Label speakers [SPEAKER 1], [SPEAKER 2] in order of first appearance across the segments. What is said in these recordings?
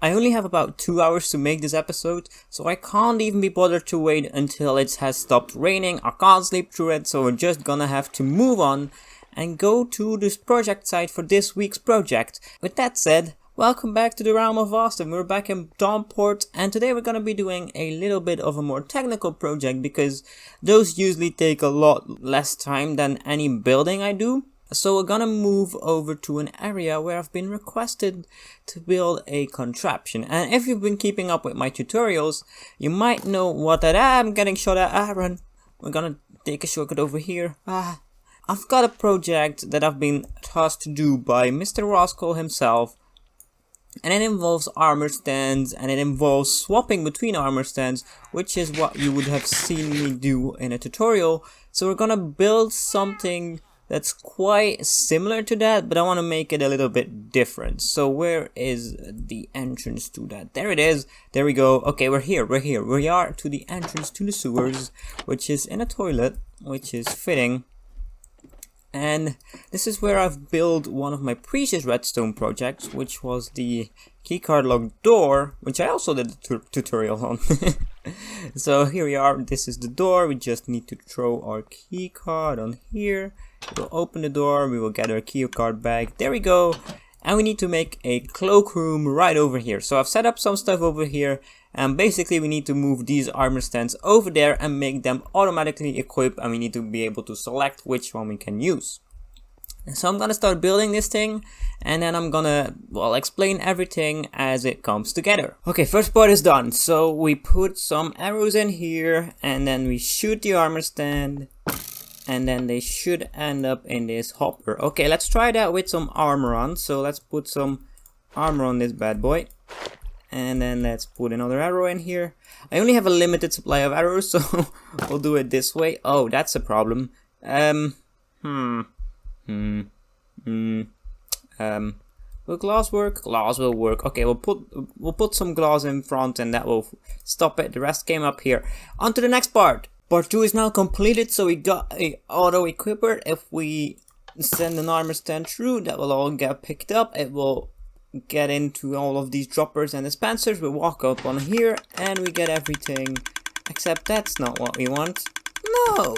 [SPEAKER 1] I only have about 2 hours to make this episode, so I can't even be bothered to wait until it has stopped raining. I can't sleep through it, so we're just gonna have to move on and go to this project site for this week's project. With that said, welcome back to the realm of Vasten. We're back in Dawnport, and today we're gonna be doing a little bit of a more technical project because those usually take a lot less time than any building I do. So we're gonna move over to an area where I've been requested to build a contraption. And if you've been keeping up with my tutorials, you might know what that I'm getting shot at. Run. We're gonna take a shortcut over here. I've got a project that I've been tasked to do by Mr. Raskhol himself. And it involves armor stands, and it involves swapping between armor stands, which is what you would have seen me do in a tutorial. So we're gonna build something that's quite similar to that, but I want to make it a little bit different. So where is the entrance to that? There it is. There we go. Okay, we're here. We are to the entrance to the sewers, which is in a toilet, which is fitting. And this is where I've built one of my previous redstone projects, which was the keycard locked door, which I also did a tutorial on. So here we are. This is the door. We just need to throw our keycard on here. We'll open the door. We will get our keycard back. There we go. And we need to make a cloakroom right over here. So I've set up some stuff over here. And basically we need to move these armor stands over there and make them automatically equip. And we need to be able to select which one we can use. So I'm gonna start building this thing, and then I'm gonna, well, explain everything as it comes together. Okay, first part is done. So we put some arrows in here, and then we shoot the armor stand, and then they should end up in this hopper. Okay, let's try that with some armor on. So let's put some armor on this bad boy, and then let's put another arrow in here. I only have a limited supply of arrows, so we'll do it this way. Oh, that's a problem. Will glass work? Glass will work. Okay, we'll put some glass in front, and that will stop it. The rest came up here. On to the next part. Part 2 is now completed, so we got a auto equipper. If we send an armor stand through, that will all get picked up. It will get into all of these droppers and dispensers. We walk up on here, and we get everything. Except that's not what we want. No.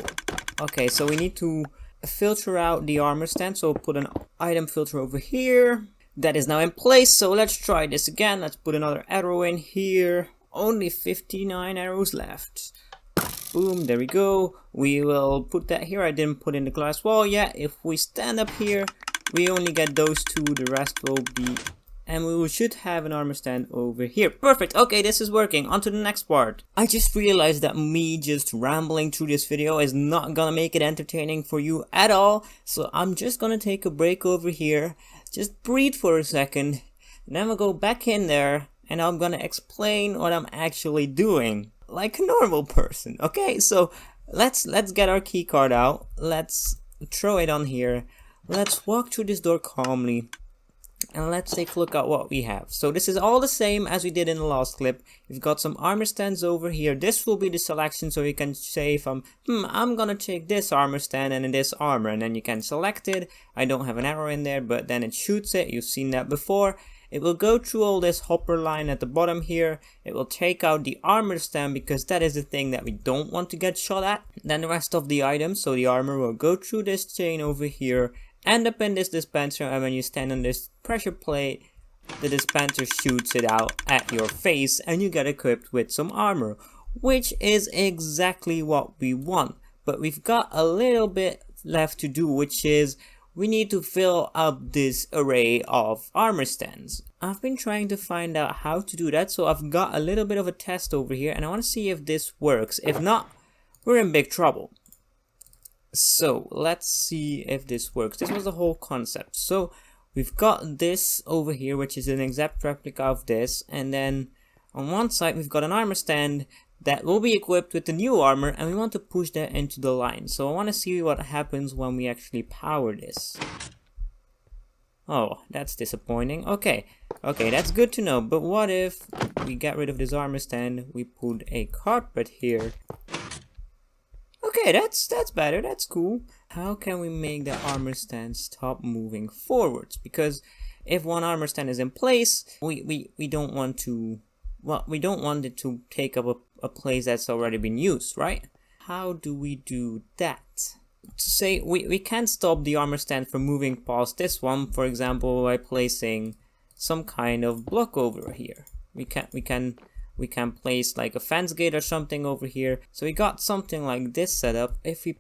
[SPEAKER 1] Okay, so we need to filter out the armor stand, so we'll put an item filter over here. That is now in place, so let's try this again. Let's put another arrow in here. Only 59 arrows left. Boom, there we go. We will put that here. I didn't put in the glass wall yet. If we stand up here, we only get those two. The rest will be, and we should have an armor stand over here. Perfect. Okay, this is working. On to the next part. I just realized that me just rambling through this video is not gonna make it entertaining for you at all. So I'm just gonna take a break over here. Just breathe for a second. And then we'll go back in there, and I'm gonna explain what I'm actually doing. Like a normal person. Okay, so let's get our key card out. Let's throw it on here. Let's walk through this door calmly. And let's take a look at what we have. So this is all the same as we did in the last clip. We've got some armor stands over here. This will be the selection, so you can say if I'm gonna take this armor stand and this armor, and then you can select it. I don't have an arrow in there, but then it shoots it. You've seen that before. It will go through all this hopper line at the bottom here. It will take out the armor stand because that is the thing that we don't want to get shot at. Then the rest of the items, so the armor will go through this chain over here, end up in this dispenser, and when you stand on this pressure plate, the dispenser shoots it out at your face, and you get equipped with some armor, which is exactly what we want. But we've got a little bit left to do, which is we need to fill up this array of armor stands. I've been trying to find out how to do that, so I've got a little bit of a test over here, and I want to see if this works. If not, we're in big trouble. So let's see if this works. This was the whole concept. So we've got this over here, which is an exact replica of this, and then on one side we've got an armor stand that will be equipped with the new armor, and we want to push that into the line. So I want to see what happens when we actually power this. Oh, that's disappointing. Okay, that's good to know. But what if we get rid of this armor stand, we put a carpet here? Okay, that's better, that's cool. How can we make the armor stand stop moving forwards? Because if one armor stand is in place, we don't want to, well, we don't want it to take up a place that's already been used, right? How do we do that? To say we can stop the armor stand from moving past this one, for example, by placing some kind of block over here. We can place like a fence gate or something over here. So we got something like this set up. If we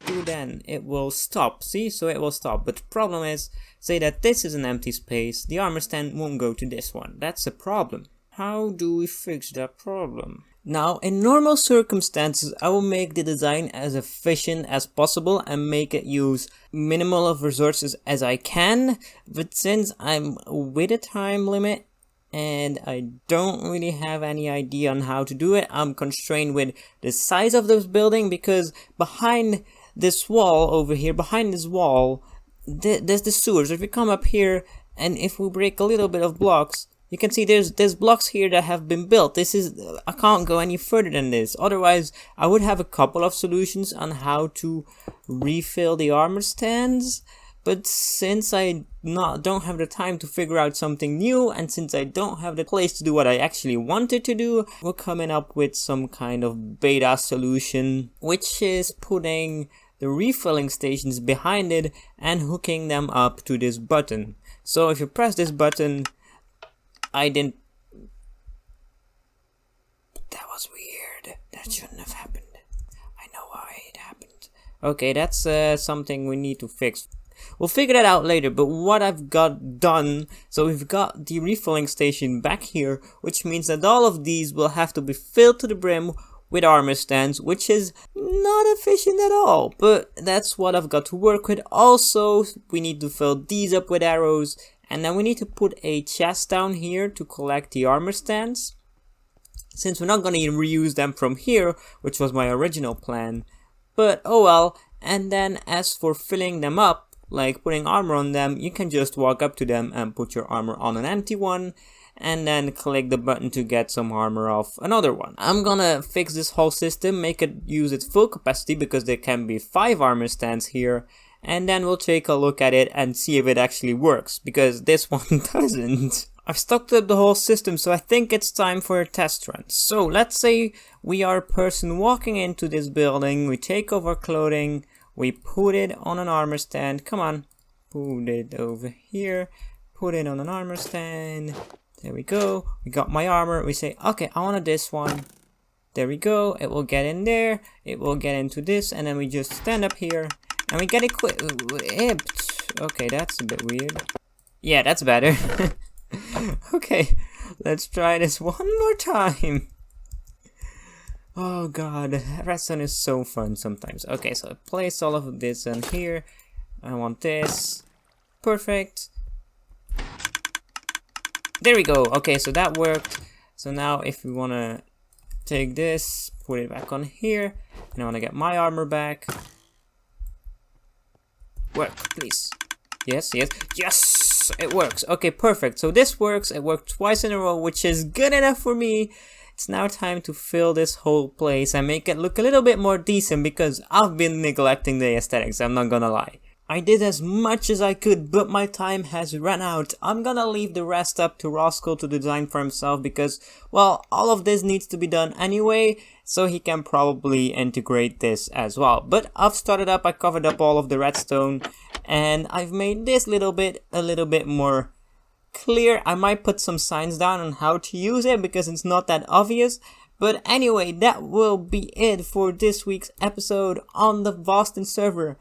[SPEAKER 1] do, then it will stop. See, so it will stop. But the problem is, say that this is an empty space, the armor stand won't go to this one. That's a problem. How do we fix that problem? Now, in normal circumstances, I will make the design as efficient as possible and make it use minimal of resources as I can. But since I'm with a time limit and I don't really have any idea on how to do it, I'm constrained with the size of this building, because behind this wall over here, behind this wall, there's the sewers. If we come up here and if we break a little bit of blocks, you can see there's blocks here that have been built. This is, I can't go any further than this. Otherwise, I would have a couple of solutions on how to refill the armor stands. But since I don't have the time to figure out something new, and since I don't have the place to do what I actually wanted to do, we're coming up with some kind of beta solution, which is putting the refilling stations behind it and hooking them up to this button. So if you press this button, that was weird. That shouldn't have happened. I know why it happened. Okay, that's something we need to fix. We'll figure that out later, but what I've got done, so we've got the refilling station back here, which means that all of these will have to be filled to the brim with armor stands, which is not efficient at all, but that's what I've got to work with. Also, we need to fill these up with arrows, and then we need to put a chest down here to collect the armor stands, since we're not going to reuse them from here, which was my original plan, but oh well. And then as for filling them up, like putting armor on them, you can just walk up to them and put your armor on an empty one, and then click the button to get some armor off another one. I'm gonna fix this whole system, make it use its full capacity, because there can be 5 armor stands here, and then we'll take a look at it and see if it actually works, because this one doesn't. I've stocked up the whole system, so I think it's time for a test run. So let's say we are a person walking into this building, we take off our clothing, we put it on an armor stand. Come on, put it over here, put it on an armor stand. There we go. We got my armor. We say, okay, I wanted this one. There we go. It will get in there. It will get into this, and then we just stand up here and we get equipped. Okay, that's a bit weird. Yeah, that's better. Okay, let's try this one more time. Oh god, redstone is so fun sometimes. Okay, so I place all of this in here. I want this. Perfect. There we go. Okay, so that worked. So now if we want to take this, put it back on here, and I want to get my armor back. Work, please. Yes, yes, yes, it works. Okay, perfect. So this works. It worked twice in a row, which is good enough for me. It's now time to fill this whole place and make it look a little bit more decent, because I've been neglecting the aesthetics, I'm not gonna lie. I did as much as I could, but my time has run out. I'm gonna leave the rest up to Raskhol to design for himself, because, well, all of this needs to be done anyway, so he can probably integrate this as well. But I've started up, I covered up all of the redstone, and I've made this little bit a little bit more clear. I might put some signs down on how to use it, because it's not that obvious. But anyway, that will be it for this week's episode on the Vasten server.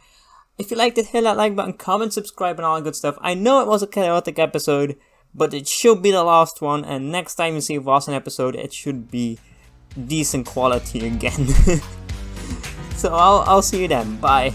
[SPEAKER 1] If you liked it, hit that like button, comment, subscribe, and all that good stuff. I know it was a chaotic episode, but it should be the last one, and next time you see a Vasten episode, it should be decent quality again. So I'll see you then. Bye.